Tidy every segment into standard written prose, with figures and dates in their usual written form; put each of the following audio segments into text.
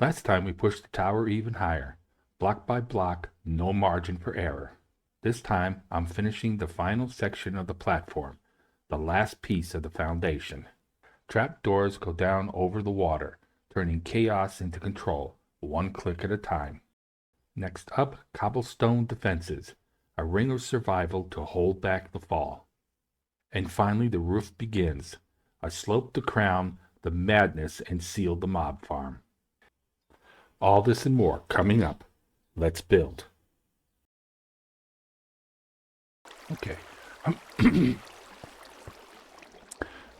Last time we pushed the tower even higher. Block by block, no margin for error. This time I'm finishing the final section of the platform, the last piece of the foundation. Trapdoors go down over the water, turning chaos into control, one click at a time. Next up, cobblestone defenses, a ring of survival to hold back the fall. And finally the roof begins, a slope to crown the madness and seal the mob farm. All this and more coming up. Let's build. Okay.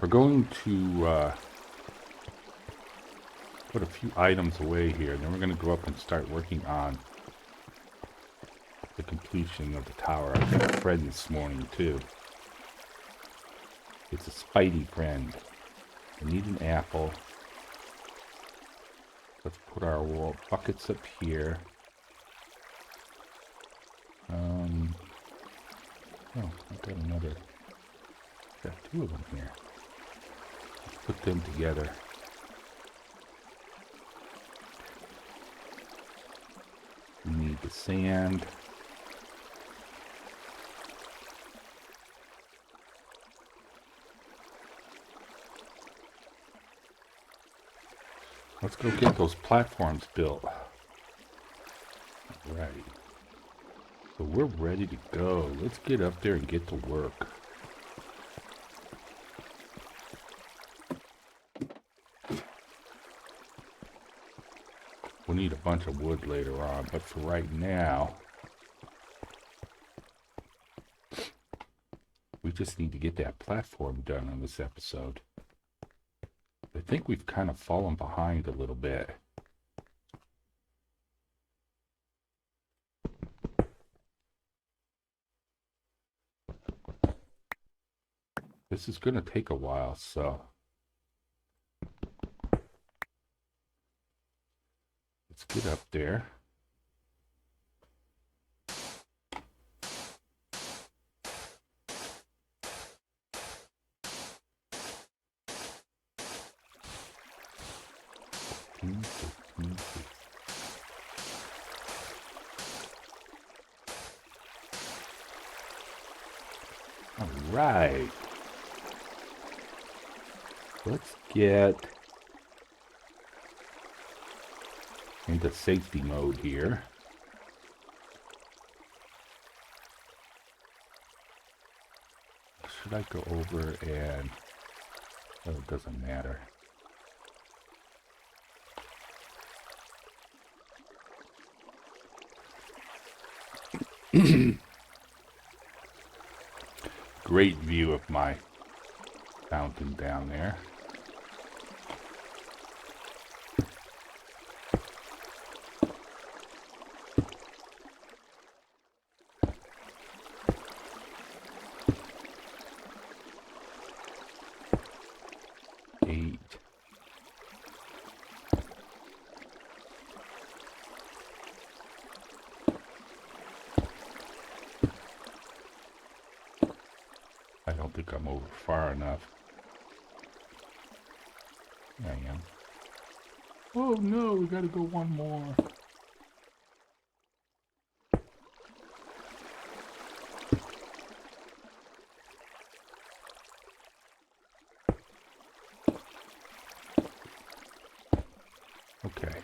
We're going to put a few items away here, and then we're going to go up and start working on the completion of the tower. I got a friend this morning, too. It's a Spidey friend. I need an apple. Let's put our buckets up here. Oh, I've got another. Got two of them here. Let's put them together. We need the sand. Let's go get those platforms built. All right. So we're ready to go. Let's get up there and get to work. We'll need a bunch of wood later on, but for right now, we just need to get that platform done on this episode. I think we've kind of fallen behind a little bit. This is going to take a while, so let's get up there. All right. Let's get into safety mode here. Should I go over and... Oh, it doesn't matter. Great view of my fountain down there. I don't think I'm over far enough. There I am. Oh no, we gotta go one more. Okay.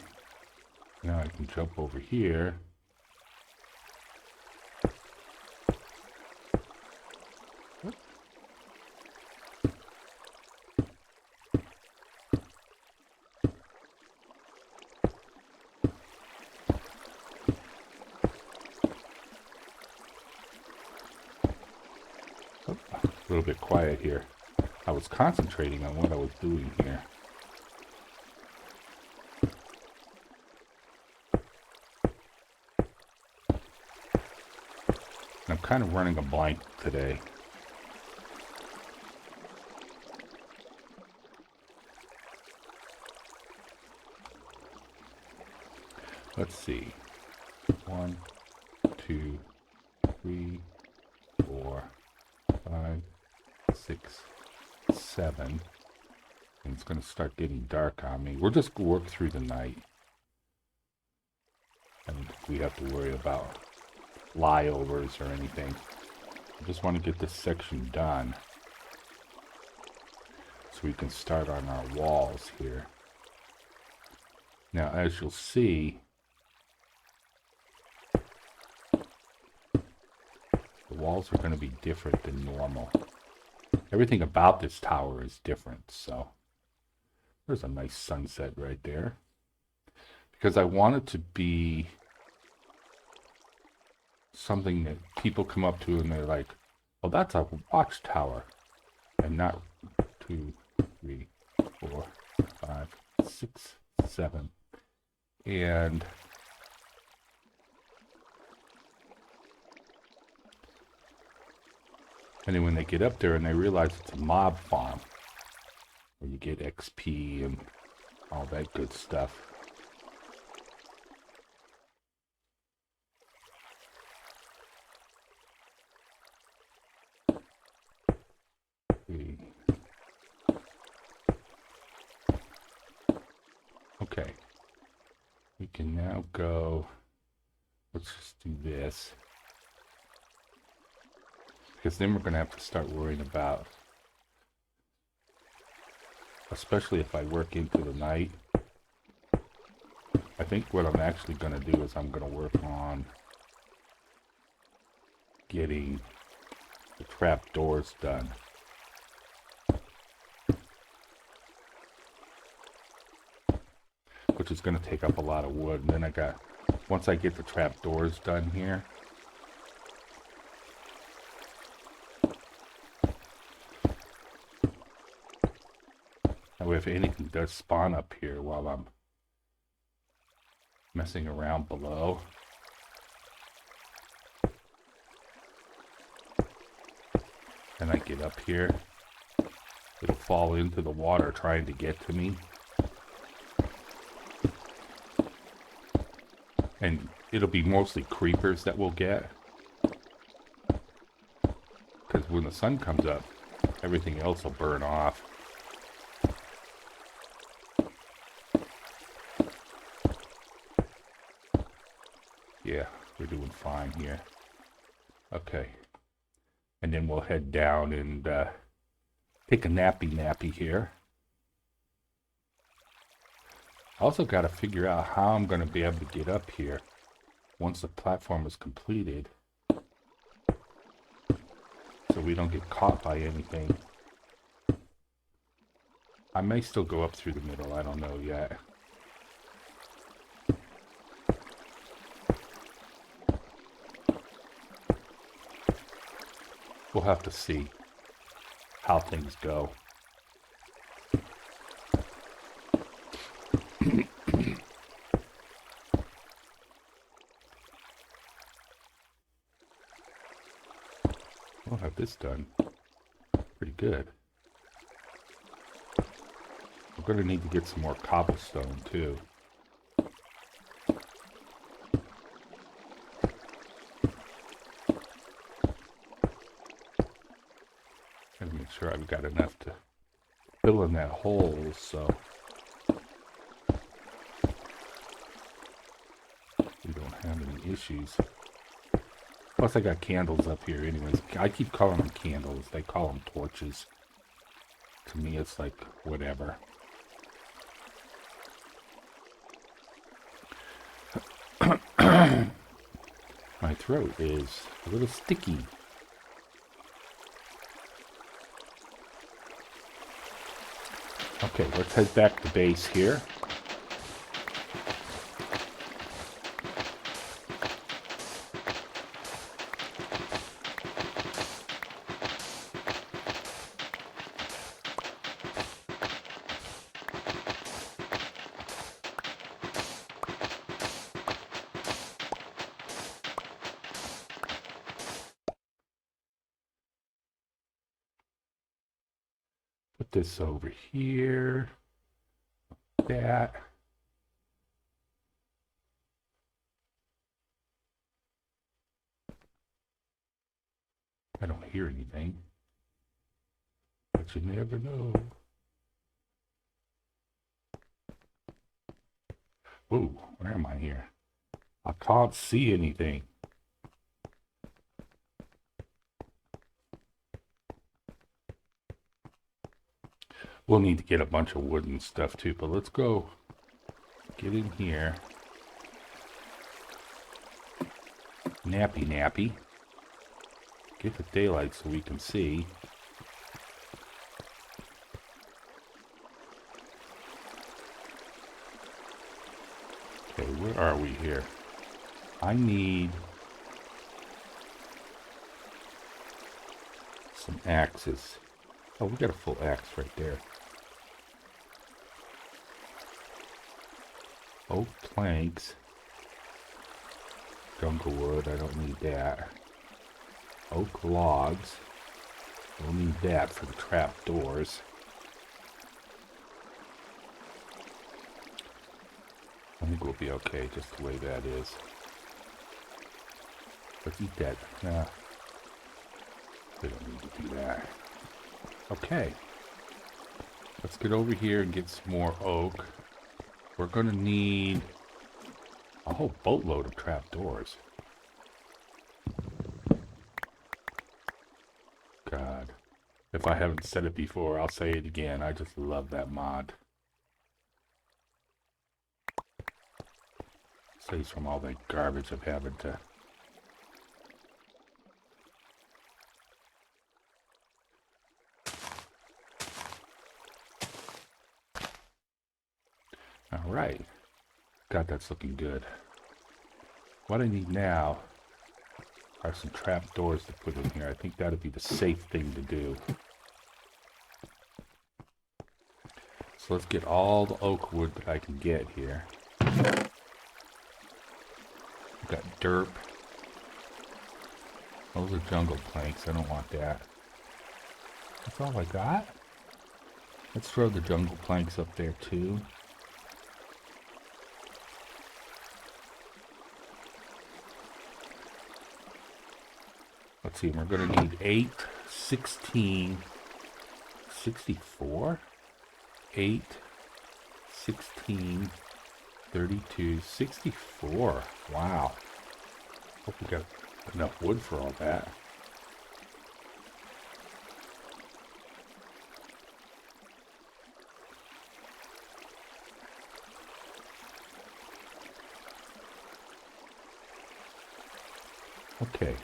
Now I can jump over here. A little bit quiet here. I was concentrating on what I was doing here. I'm kind of running a blank today. Let's see. 1, 2, 3, 4, 5, 6, 7. And it's going to start getting dark on me. We'll just work through the night. and we have to worry about flyovers or anything. I just want to get this section done so we can start on our walls here. Now, as you'll see, the walls are going to be different than normal. Everything about this tower is different, so there's a nice sunset right there. Because I want it to be something that people come up to and they're like, well, that's a watchtower, and not 2, 3, 4, 5, 6, 7. And then when they get up there and they realize it's a mob farm where you get XP and all that good stuff. Okay, we can now go, let's just do this, because then we're going to have to start worrying about, especially if I work into the night. I think what I'm actually going to do is I'm going to work on getting the trapdoors done. Which is going to take up a lot of wood. And then once I get the trapdoors done here, that way if anything does spawn up here while I'm messing around below, and I get up here, it'll fall into the water trying to get to me. And it'll be mostly creepers that we'll get. Because when the sun comes up, everything else will burn off. Yeah, we're doing fine here. Okay. And then we'll head down and take a nappy here. I also got to figure out how I'm going to be able to get up here once the platform is completed, so we don't get caught by anything. I may still go up through the middle, I don't know yet. We'll have to see how things go. We'll have this done pretty good. We're going to need to get some more cobblestone too. Gotta make sure I've got enough to fill in that hole, so we don't have any issues. Plus I got candles up here anyways. I keep calling them candles. They call them torches. To me it's like whatever. My throat is a little sticky. Okay, let's head back to base here. Put this over here. That. I don't hear anything, but you never know. Whoa, where am I here? I can't see anything. We'll need to get a bunch of wood and stuff too, but let's go get in here. Nappy nappy. Get the daylight so we can see. Okay, where are we here? I need some axes. Oh, we got a full axe right there. Oak planks. Jungle wood, I don't need that. Oak logs. We'll need that for the trapdoors. I think we'll be okay just the way that is. Let's eat that. Nah, we don't need to do that. Okay. Let's get over here and get some more oak. We're gonna need a whole boatload of trapdoors. God. If I haven't said it before, I'll say it again. I just love that mod. Saves from all that garbage of having to... Alright. God, that's looking good. What I need now are some trapdoors to put in here. I think that'd be the safe thing to do. So let's get all the oak wood that I can get here. We've got derp. Those are jungle planks. I don't want that. That's all I got. Let's throw the jungle planks up there too. Let's see, we're going to need 8, 16, 64, 8, 16, 32, 64. Wow. Hope we got enough wood for all that. Okay.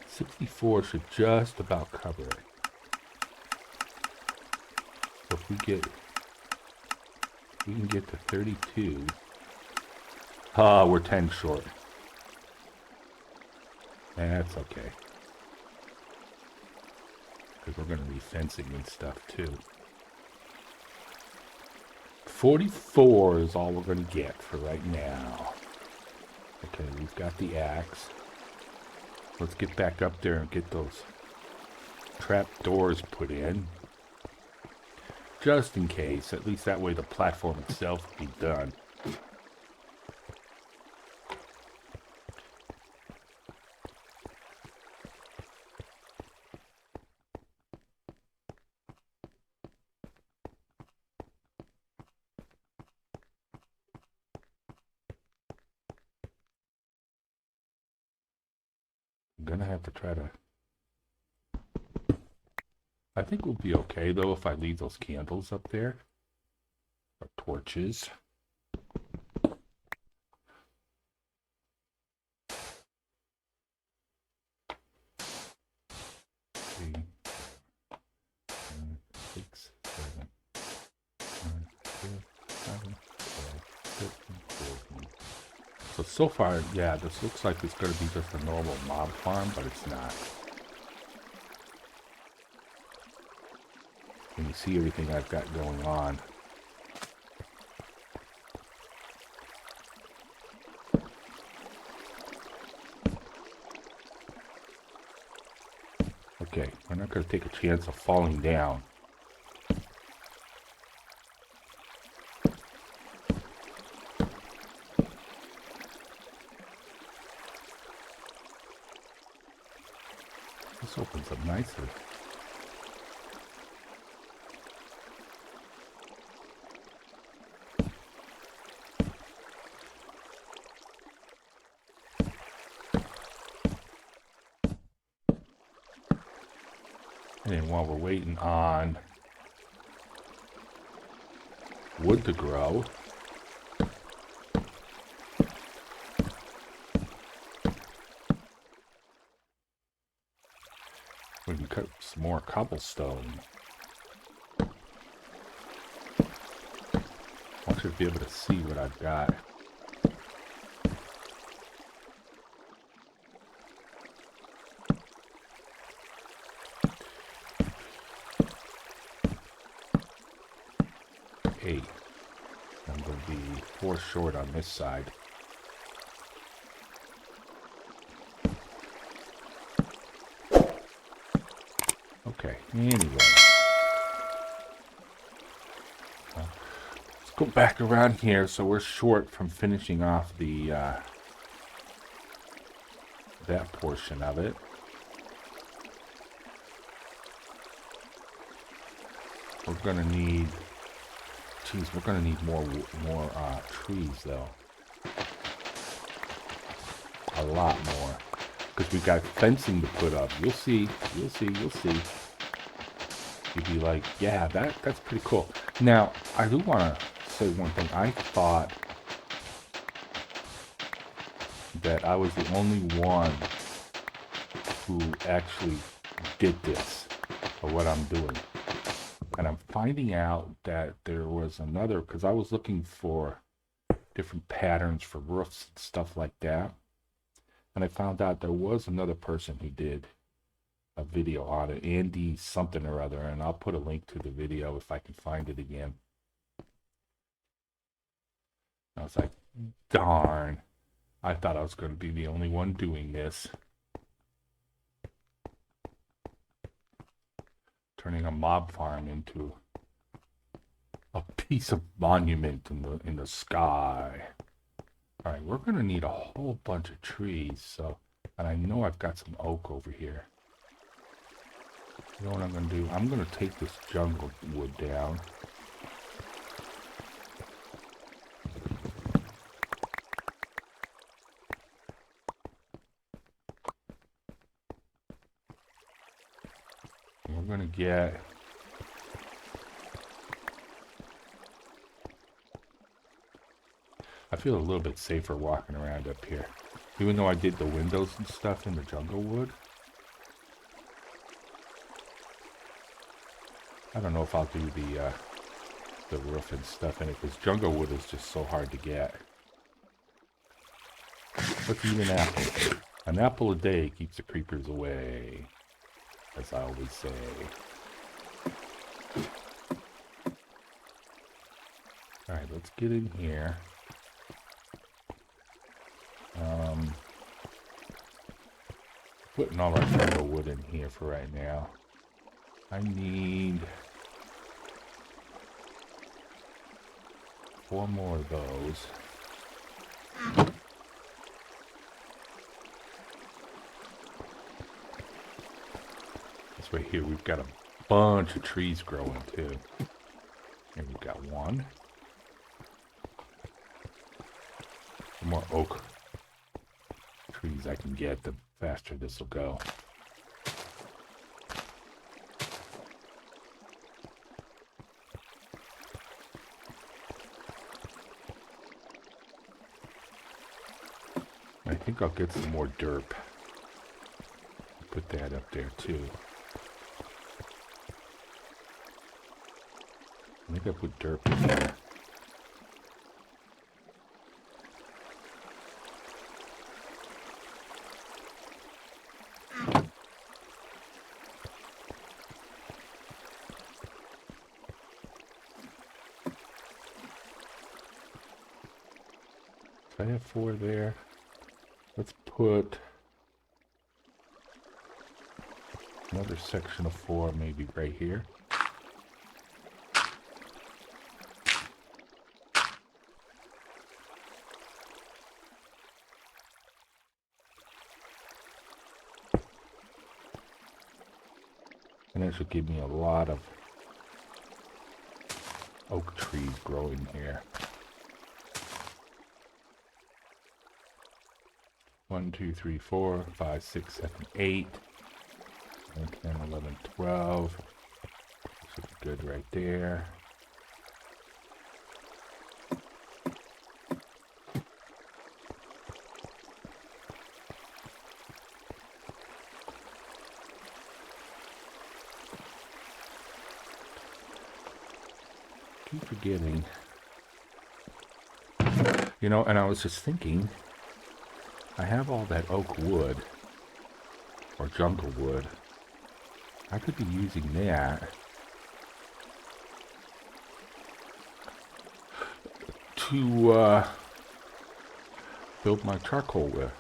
64 should just about cover it. So if we can get to 32. Ah, we're 10 short. That's okay. Because we're going to be fencing and stuff too. 44 is all we're going to get for right now. Okay, we've got the axe. Let's get back up there and get those trap doors put in. Just in case. At least that way the platform itself will be done. I'm gonna have to try to... I think we'll be okay though if I leave those candles up there. Or torches. So far, yeah, this looks like it's going to be just a normal mob farm, but it's not. And you see everything I've got going on. Okay, we're not going to take a chance of falling down. This opens up nicely. And then while we're waiting on wood to grow, we can cut some more cobblestone. I want you to be able to see what I've got. Eight. I'm going to be 4 short on this side. Okay, anyway. Let's go back around here. So we're short from finishing off the that portion of it. We're gonna need, we're gonna need more trees though. A lot more, because we got fencing to put up. You'll see. You'll see. You'll see. You'd be like, yeah, that's pretty cool. Now, I do want to say one thing. I thought that I was the only one who actually did this, or what I'm doing. And I'm finding out that there was another, because I was looking for different patterns for roofs and stuff like that. And I found out there was another person who did a video on it, Andy something or other, and I'll put a link to the video if I can find it again. I was like, darn, I thought I was going to be the only one doing this. Turning a mob farm into a piece of monument in the sky. All right, we're going to need a whole bunch of trees, so, and I know I've got some oak over here. You know what I'm going to do? I'm going to take this jungle wood down. And we're going to get I feel a little bit safer walking around up here. Even though I did the windows and stuff in the jungle wood. I don't know if I'll do the roof and stuff in it, because jungle wood is just so hard to get. Let's eat an apple. An apple a day keeps the creepers away, as I always say. Alright, let's get in here. Putting all our jungle wood in here for right now. I need 4 more of those. This way here we've got a bunch of trees growing too. And we've got 1. The more oak trees I can get, the faster this will go. I think I'll get some more derp. Put that up there too. I think I put derp in there. I have 4 there. Let's put another section of 4 maybe right here. And that should give me a lot of oak trees growing here. 1, 2, 3, 4, 5, 6, 7, 8. 10, 11, 12. Should be good right there. Keep forgetting. You know, and I was just thinking, I have all that oak wood, or jungle wood. I could be using that to build my charcoal with.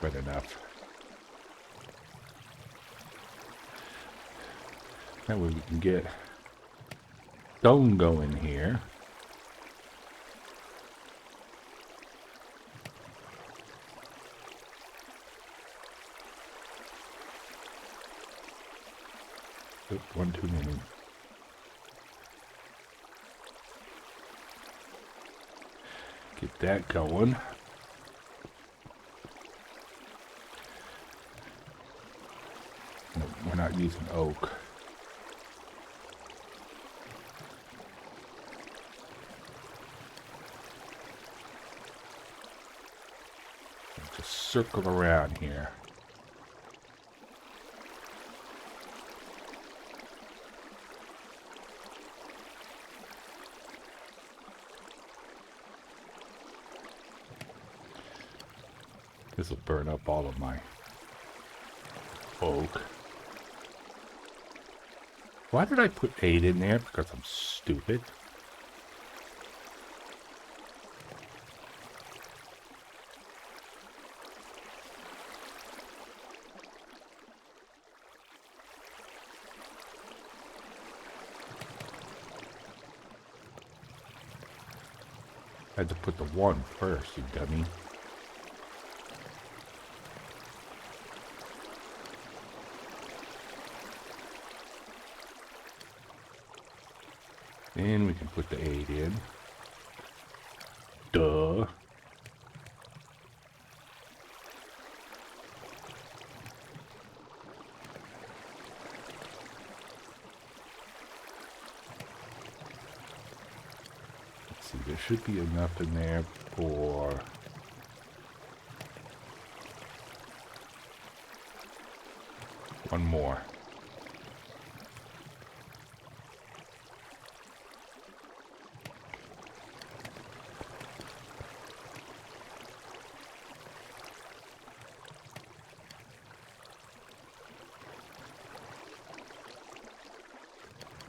But enough. That way we can get stone going here. Oop, one too many. Get that going. No, we're not using oak. Just circle around here. This will burn up all of my oak. Why did I put 8 in there? Because I'm stupid. I had to put the 1 first, you dummy. And we can put the 8 in. Duh. Let's see, there should be enough in there for one more.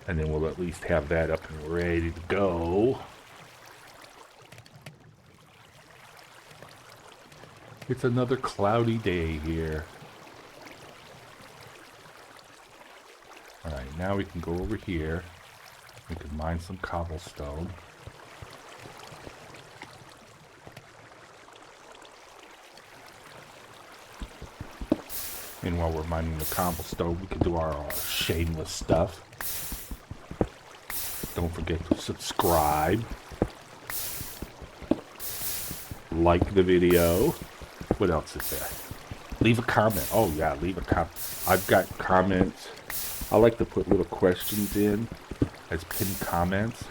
And then we'll at least have that up and ready to go. It's another cloudy day here. Alright, now we can go over here. We can mine some cobblestone. And while we're mining the cobblestone, we can do our shameless stuff. Don't forget to subscribe. Like the video. What else is there? Leave a comment. Oh yeah, leave a comment. I've got comments. I like to put little questions in as pinned comments.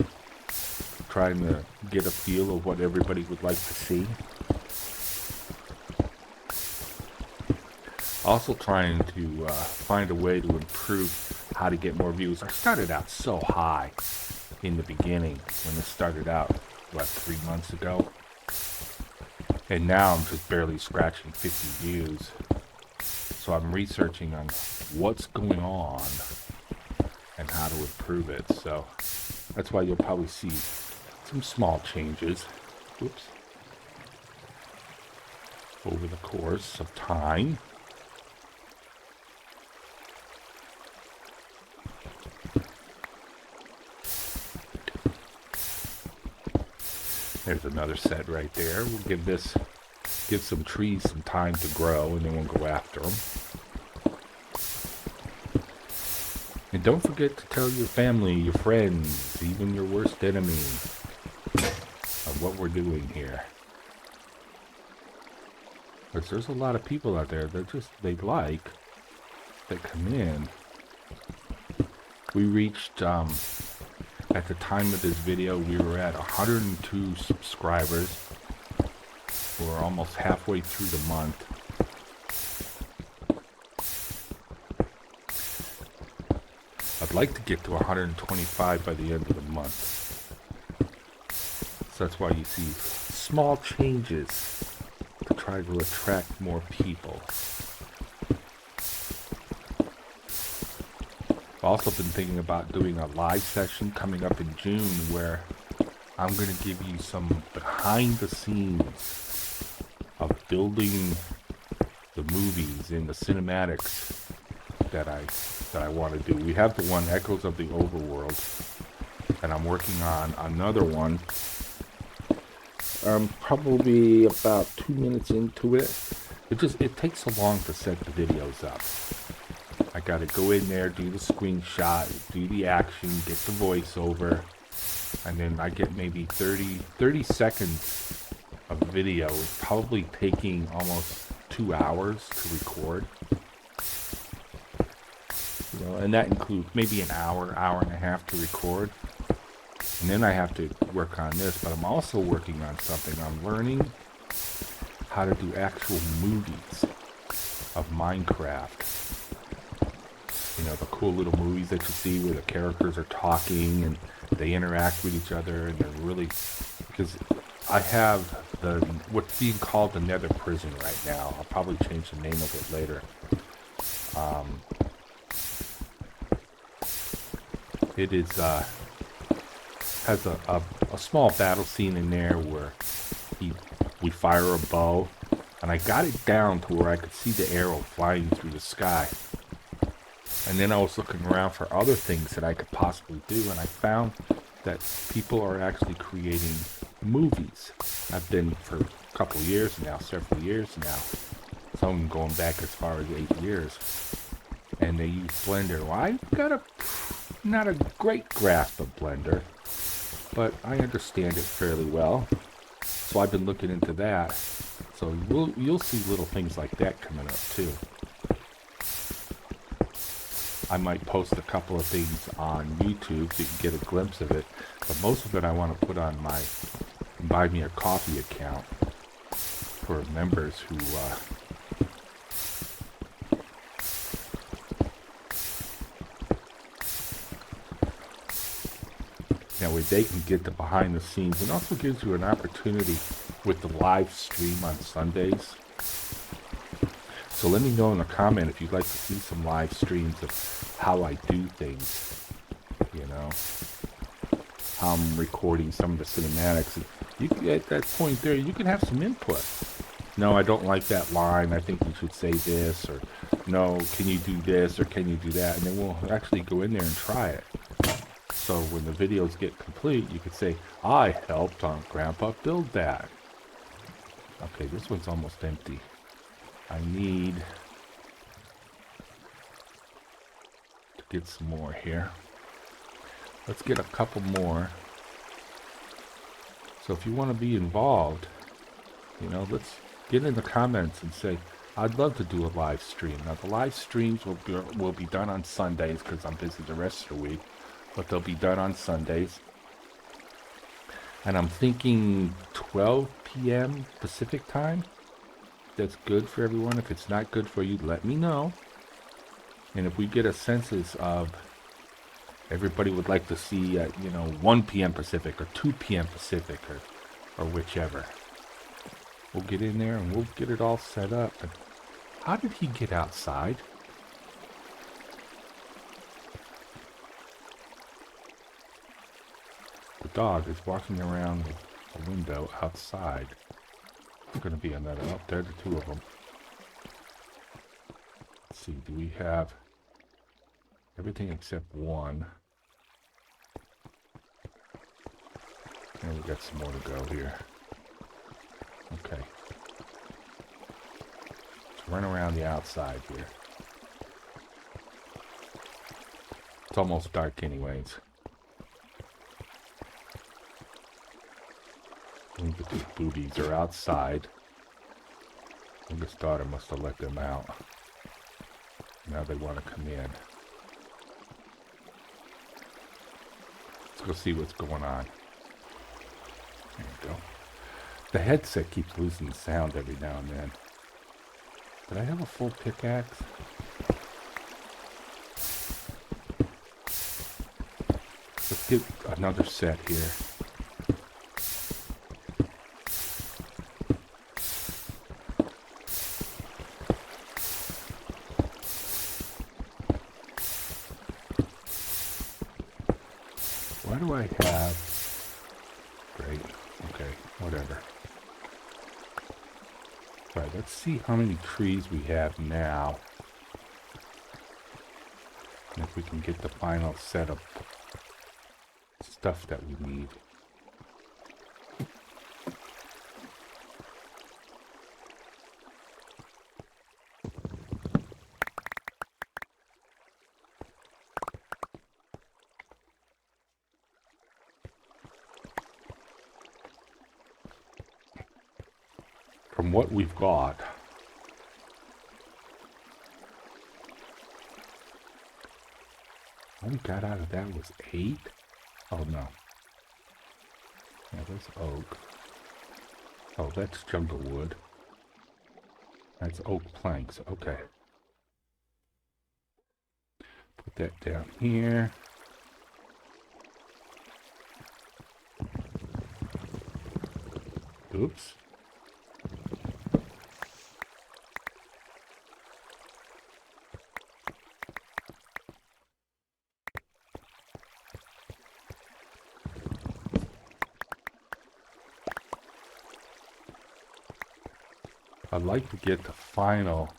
Trying to get a feel of what everybody would like to see. Also trying to find a way to improve how to get more views. I started out so high in the beginning when this started out, what, 3 months ago? And now I'm just barely scratching 50 views. So I'm researching on what's going on and how to improve it. So that's why you'll probably see some small changes. Whoops. Over the course of time. There's another set right there. We'll give this Give some trees some time to grow, and then we'll go after them. And don't forget to tell your family, your friends, even your worst enemy of what we're doing here. Because there's a lot of people out there that that come in. We reached, at the time of this video, we were at 102 subscribers. We're almost halfway through the month. I'd like to get to 125 by the end of the month. So that's why you see small changes to try to attract more people. I've also been thinking about doing a live session coming up in June where I'm going to give you some behind the scenes of building the movies and the cinematics that I want to do. We have the one Echoes of the Overworld, and I'm working on another one. Probably about 2 minutes into it. It takes so long to set the videos up. I gotta go in there, do the screenshot, do the action, get the voiceover, and then I get maybe 30 seconds of video. It's probably taking almost 2 hours to record. You know, and that includes maybe an hour and a half to record. And then I have to work on this, but I'm also working on something. I'm learning how to do actual movies of Minecraft. You know, the cool little movies that you see where the characters are talking and they interact with each other, and they're really, because I have what's being called the Nether Prison right now. I'll probably change the name of it later. It is has a small battle scene in there where we fire a bow, and I got it down to where I could see the arrow flying through the sky. And then I was looking around for other things that I could possibly do, and I found that people are actually creating movies. I've been for a couple of years now, several years now. Some going back as far as 8 years. And they use Blender. Well, I've got not a great grasp of Blender, but I understand it fairly well. So I've been looking into that. So you'll see little things like that coming up too. I might post a couple of things on YouTube so you can get a glimpse of it, but most of it I want to put on my Buy Me a Coffee account for members who that way they can get the behind the scenes, and also gives you an opportunity with the live stream on Sundays. So let me know in the comment if you'd like to see some live streams of how I do things, you know, how I'm recording some of the cinematics. At that point there, you can have some input. No, I don't like that line. I think you should say this, or no, can you do this, or can you do that? And then we'll actually go in there and try it. So when the videos get complete, you could say, I helped Aunt Grandpa build that. Okay, this one's almost empty. I need to get some more here. Let's get a couple more. So if you want to be involved, you know, let's get in the comments and say, I'd love to do a live stream. Now the live streams will be done on Sundays because I'm busy the rest of the week, but they'll be done on Sundays. And I'm thinking 12 p.m. Pacific time. That's good for everyone. If it's not good for you, let me know. And if we get a census of everybody would like to see at, 1 p.m. Pacific or 2 p.m. Pacific or whichever, we'll get in there and we'll get it all set up. And how did he get outside? The dog is walking around the window outside. There's going to be another. Oh, there are the two of them. Let's see, do we have everything except one? And we got some more to go here. Okay. run around the outside here. It's almost dark anyways. I think these boobies are outside. Youngest daughter must have let them out. Now they want to come in. Let's go see what's going on. There you go. The headset keeps losing sound every now and then. Did I have a full pickaxe? Let's get another set here. Why do I have... Great. Okay, whatever. All right, let's see how many trees we have now. And if we can get the final set of stuff that we need. From what we've got, all we got out of that was 8? Oh no. Yeah, that's oak. Oh, that's jungle wood. That's oak planks. Okay. Put that down here. Oops. I'd like to get the final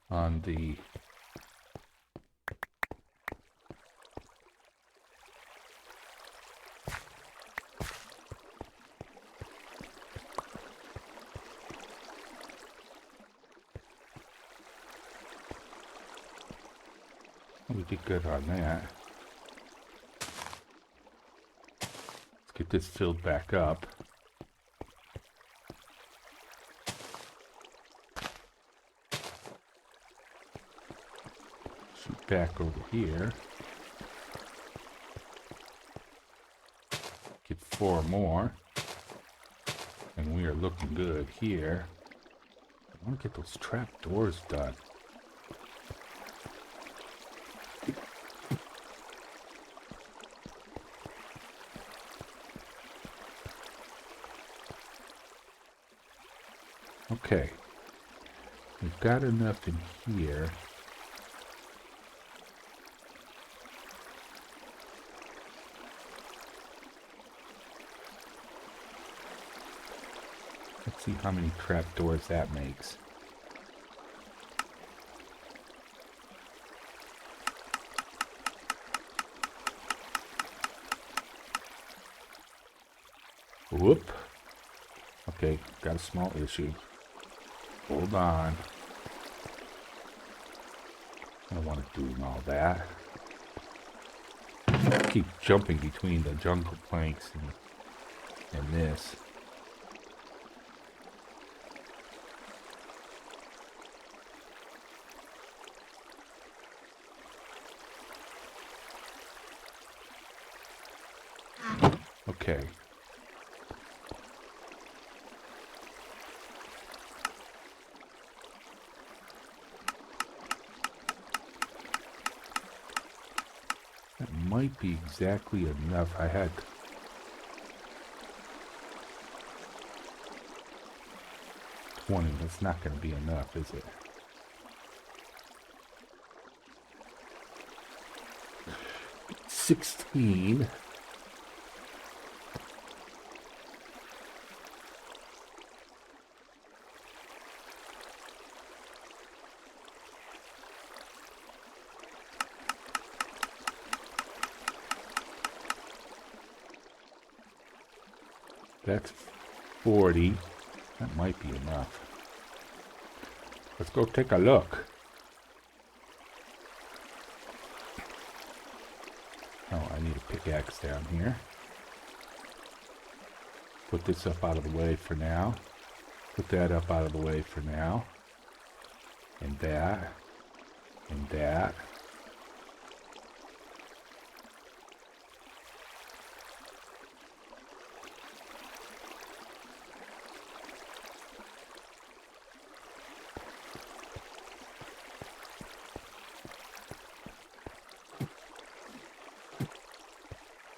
on the we did good on that. Let's get this filled back up. Back over here. Get 4 more. And we are looking good here. I want to get those trapdoors done. Okay. We've got enough in here. Let's see how many trapdoors that makes. Whoop. Okay, got a small issue. Hold on. I don't want to do all that. Keep jumping between the jungle planks and this. Okay. That might be exactly enough. I had 20. That's not going to be enough, is it? $16. That's 40. That might be enough. Let's go take a look. Oh, I need a pickaxe down here. Put this up out of the way for now. Put that up out of the way for now. And that. And that.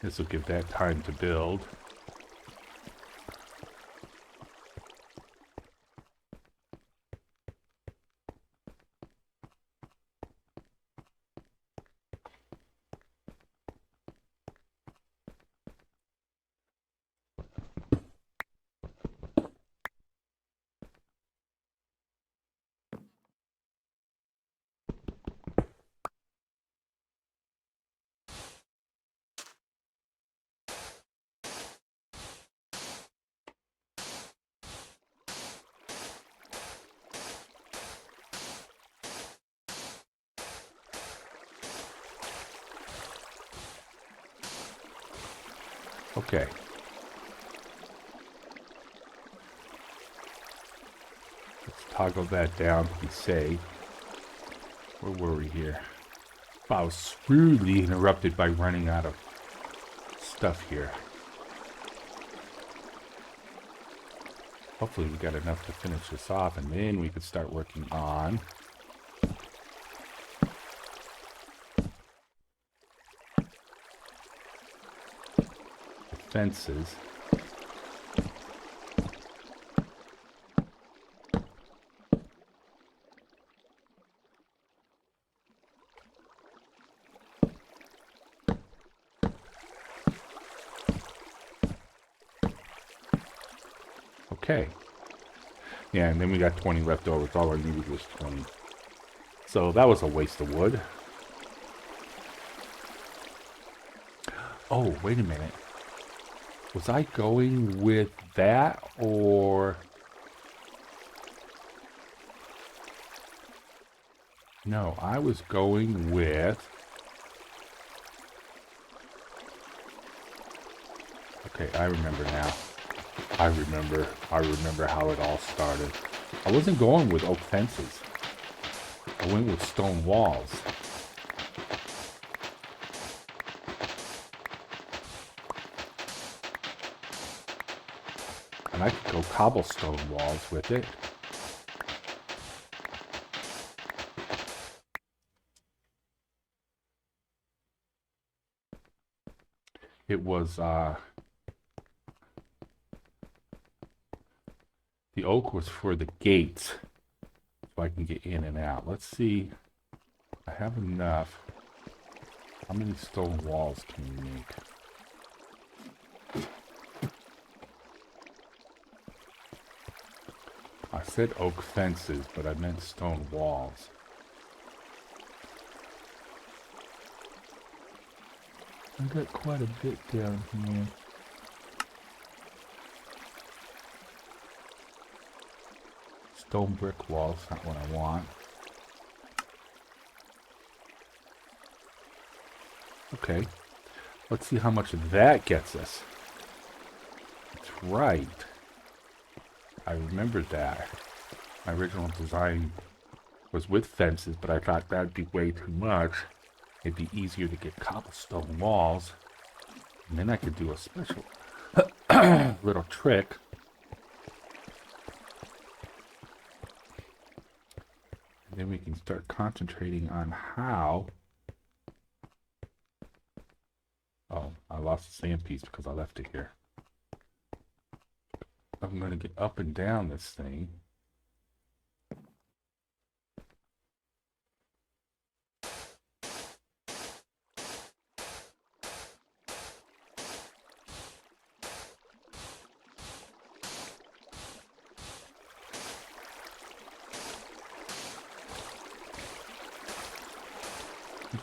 This will give that time to build. Okay. Let's toggle that down to be safe. Where were we here? I was rudely interrupted by running out of stuff here. Hopefully we got enough to finish this off, and then we could start working on the fences. Okay. Yeah, and then we got 20 left over. All I needed was 20. So that was a waste of wood. Oh, wait a minute. Was I going with that or... No, I was going with... Okay, I remember now. I remember how it all started. I wasn't going with oak fences. I went with stone walls. And I could go cobblestone walls with it. It was, the oak was for the gates, so I can get in and out. Let's see. I have enough. How many stone walls can we make? I said oak fences, but I meant stone walls. I got quite a bit down here. Stone brick walls, not what I want. Okay, let's see how much that gets us. That's right. I remembered that. My original design was with fences, but I thought that'd be way too much. It'd be easier to get cobblestone walls. And then I could do a special little trick. And then we can start concentrating on how... Oh, I lost the sand piece because I left it here. I'm going to get up and down this thing.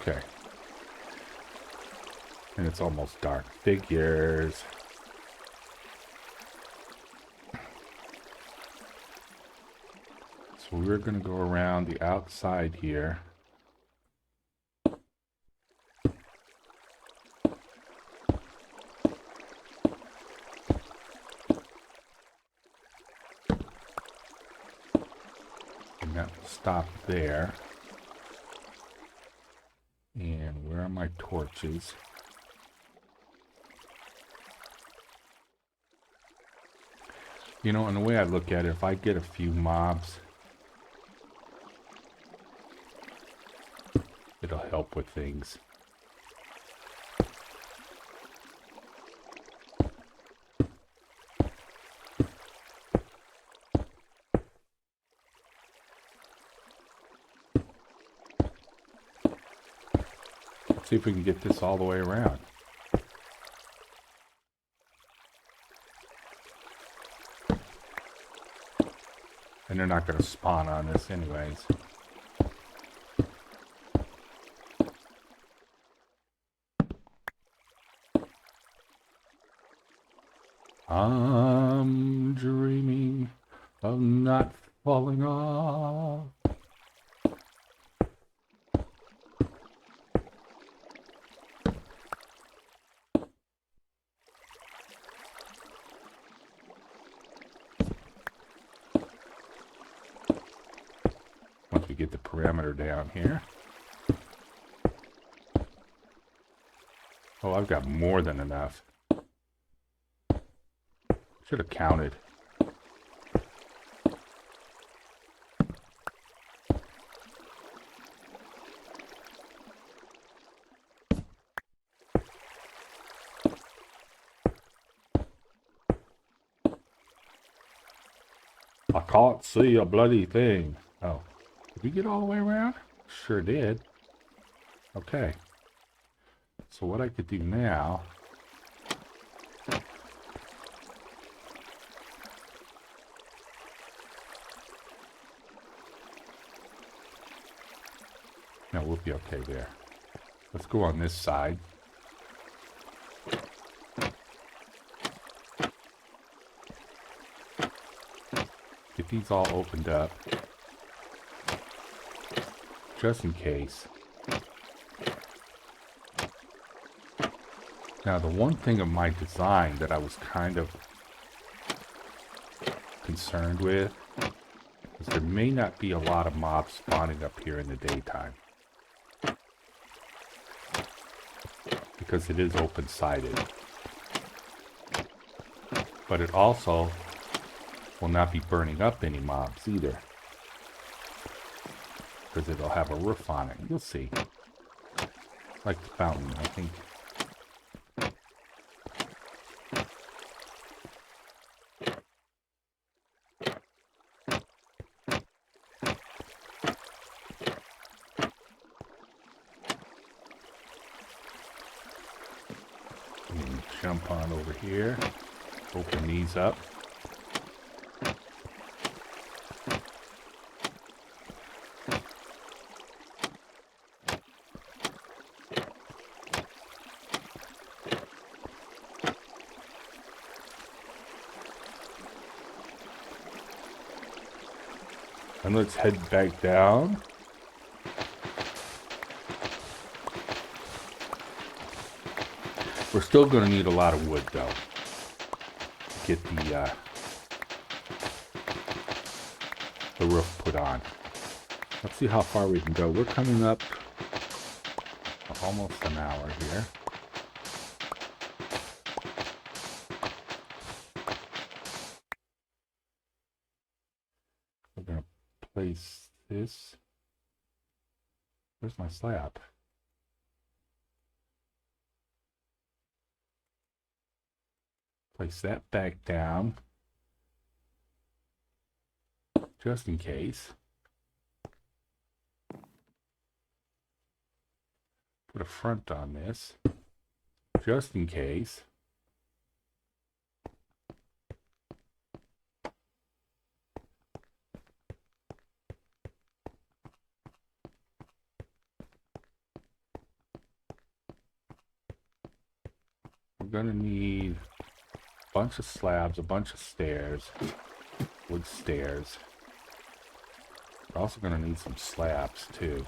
Okay. And it's almost dark. Figures. So we're going to go around the outside here. And that will stop there. And where are my torches? You know, and the way I look at it, if I get a few mobs, it'll help with things. Let's see if we can get this all the way around. And they're not going to spawn on this anyways. I'm dreaming of not falling off. Once we get the parameter down here. Oh, I've got more than enough. Should have counted. I can't see a bloody thing. Oh, did we get all the way around? Sure did. Okay. So what I could do now... No, we'll be okay there. Let's go on this side. Get these all opened up. Just in case. Now, the one thing of my design that I was kind of concerned with is there may not be a lot of mobs spawning up here in the daytime. Because it is open-sided. But it also will not be burning up any mobs either. Because it'll have a roof on it. You'll see. Like the fountain, I think. Jump on over here, open these up. And let's head back down. We're still going to need a lot of wood, though, to get the roof put on. Let's see how far we can go. We're coming up almost an hour here. We're going to place this. Where's my slab? Place that back down, just in case. Put a front on this, just in case. We're gonna need bunch of slabs, a bunch of stairs, wood stairs. We're also going to need some slabs too.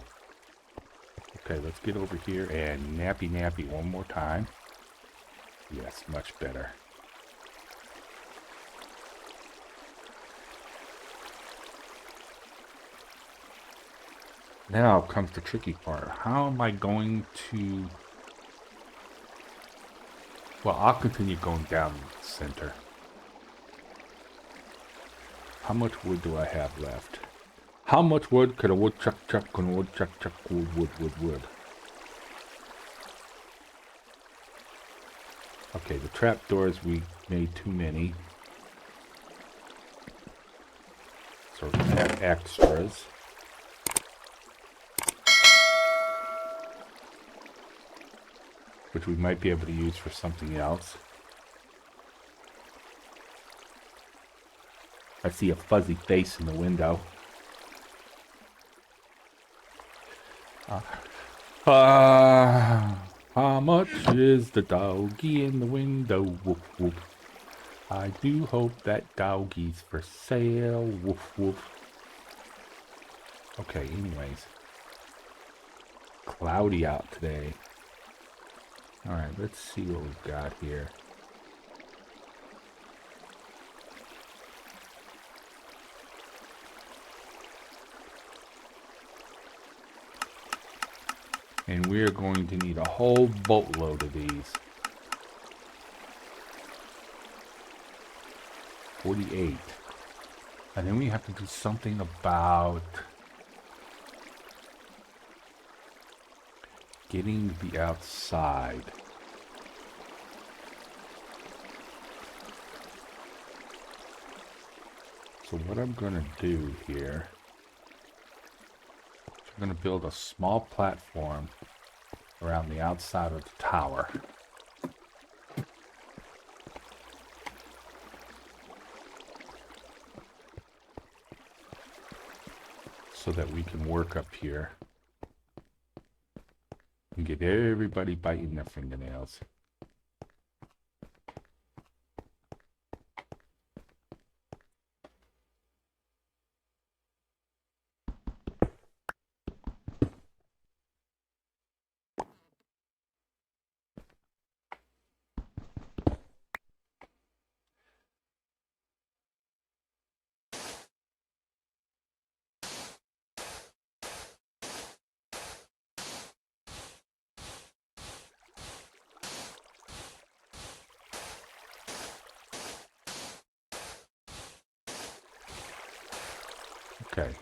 Okay, let's get over here and nappy nappy one more time. Yes, much better. Now comes the tricky part. How am I going to... Well, I'll continue going down the center. How much wood do I have left? How much wood could a woodchuck chuck and a woodchuck chuck wood? Okay, the trapdoors, we made too many. So we're going to have extras. Which we might be able to use for something else. I see a fuzzy face in the window. How much is the doggy in the window? Woof, woof. I do hope that doggy's for sale. Woof, woof. Okay, anyways. Cloudy out today. Alright, let's see what we've got here. And we're going to need a whole boatload of these. 48. And then we have to do something about getting the outside. So what I'm going to do here, I'm going to build a small platform around the outside of the tower. So that we can work up here and get everybody biting their fingernails. Okay.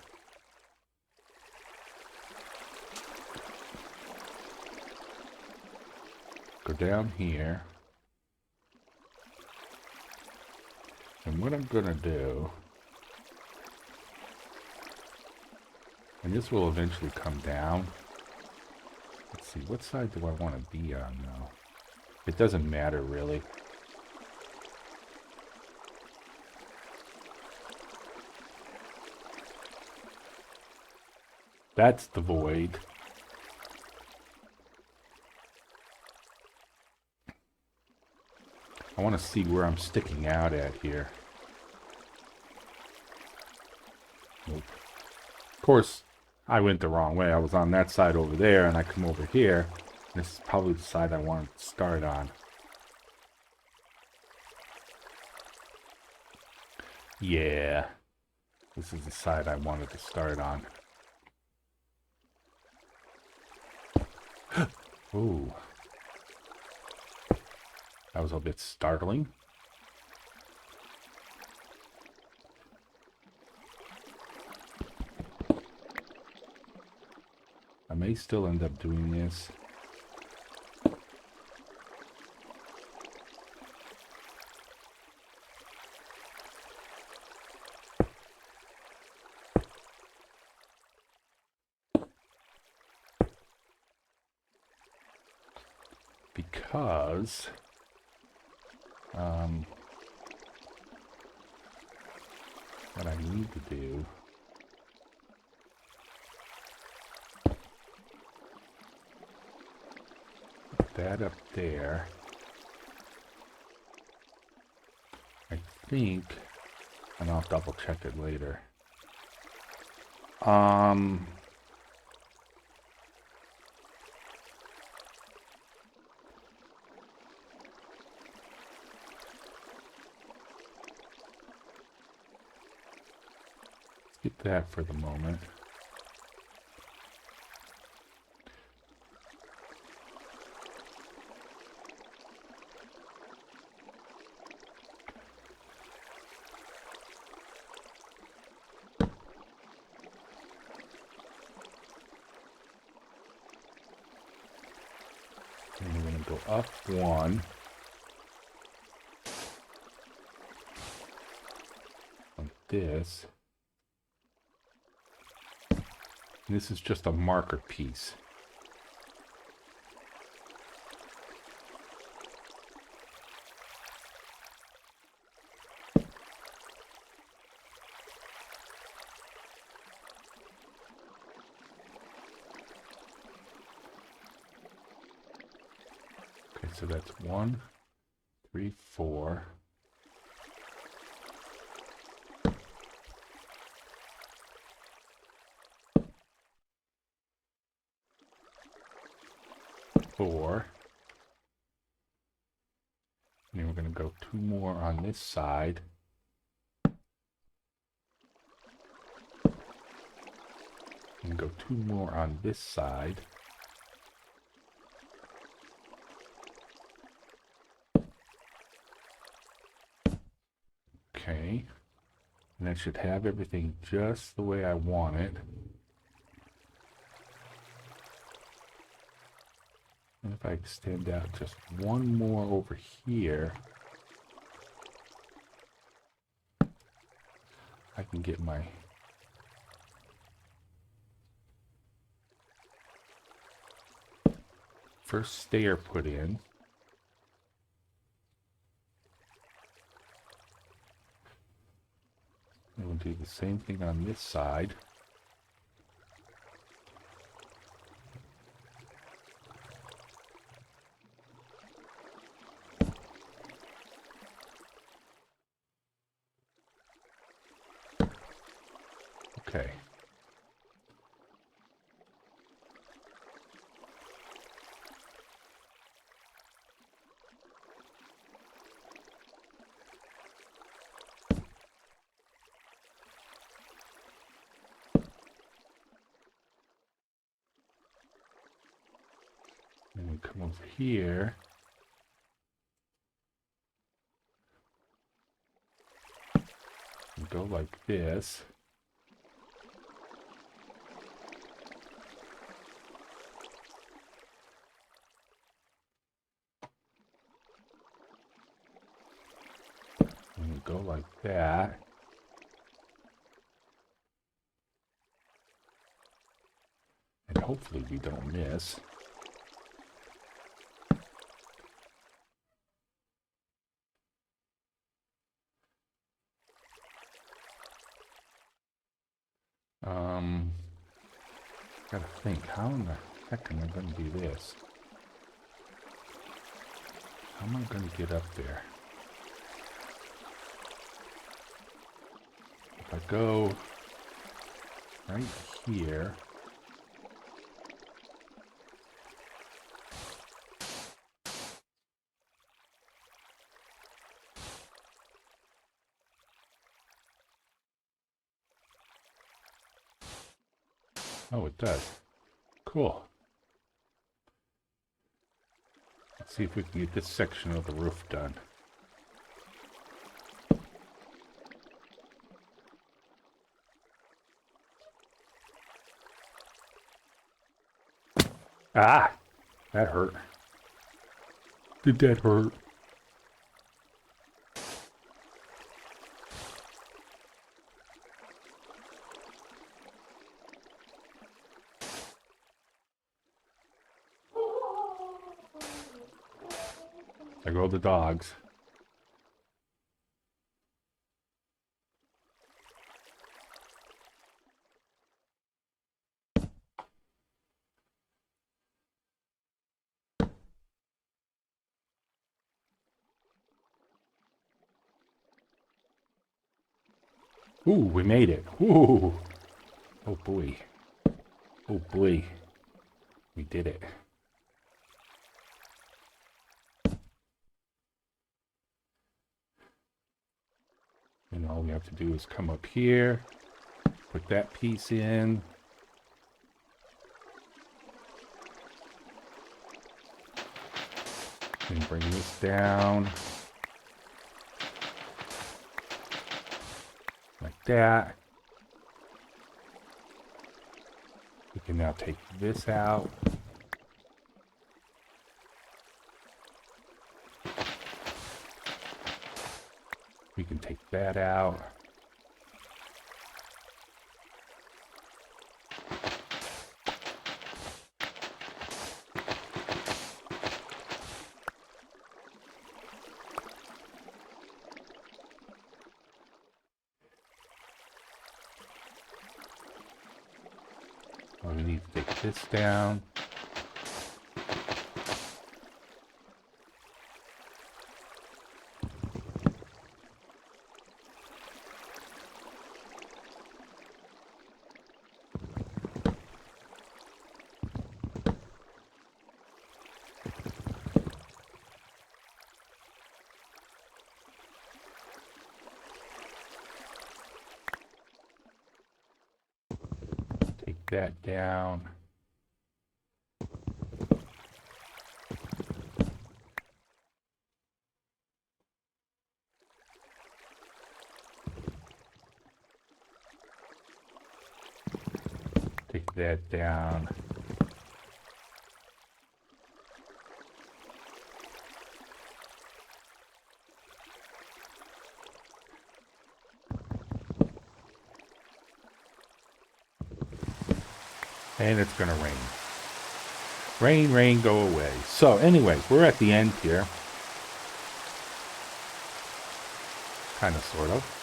Go down here. And what I'm going to do, and this will eventually come down. Let's see, what side do I want to be on now? It doesn't matter really. That's the void. I want to see where I'm sticking out at here. Nope. Of course, I went the wrong way. I was on that side over there, and I come over here. This is probably the side I wanted to start on. Yeah. This is the side I wanted to start on. Ooh. That was a bit startling. I may still end up doing this. Because what I need to do put that up there. I think, and I'll double check it later. Um, skip that for the moment. And we're going to go up one. Like this. And this is just a marker piece. So that's 1, 3, 4. Four. And then we're going to go 2 more on this side. And go 2 more on this side. Okay, and that should have everything just the way I want it. And if I extend out just 1 more over here, I can get my first stair put in. And we'll do the same thing on this side. Okay. And we come over here. And go like this. And we go like that. And hopefully we don't miss. Gotta think, how in the heck am I gonna do this? How am I gonna get up there? If I go right here, oh, it does. Cool. Let's see if we can get this section of the roof done. Ah! That hurt. Did that hurt? There go the dogs. Ooh, we made it. Ooh. Oh boy. Oh boy. We did it. And all we have to do is come up here, put that piece in. And bring this down. Like that. We can now take this out. We can take that out. We need to take this down. Take that down. Take that down. And it's gonna rain. Rain, rain, go away. So anyways, we're at the end here. Kind of, sort of.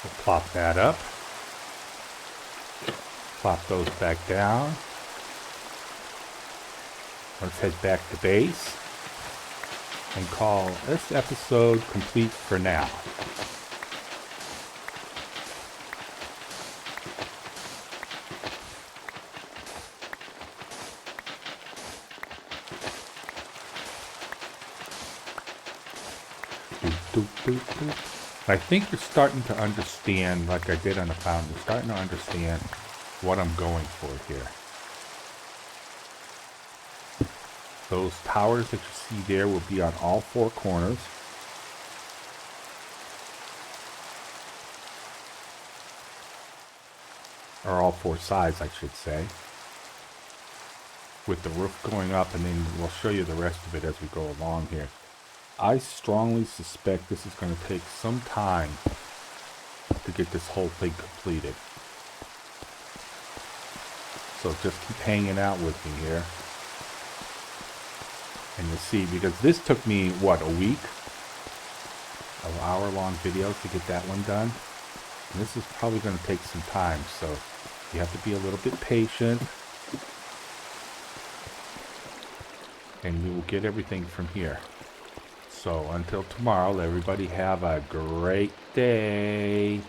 We'll plop that up. Plop those back down. Let's head back to base and call this episode complete for now. I think you're starting to understand, like I did on the fountain, you're starting to understand what I'm going for here. Those towers that you see there will be on all four corners. Or all four sides, I should say. With the roof going up, and then we'll show you the rest of it as we go along here. I strongly suspect this is going to take some time to get this whole thing completed. So just keep hanging out with me here. And you'll see, because this took me, what, a week? An hour-long video to get that one done. And this is probably going to take some time, so you have to be a little bit patient. And we will get everything from here. So until tomorrow, everybody have a great day.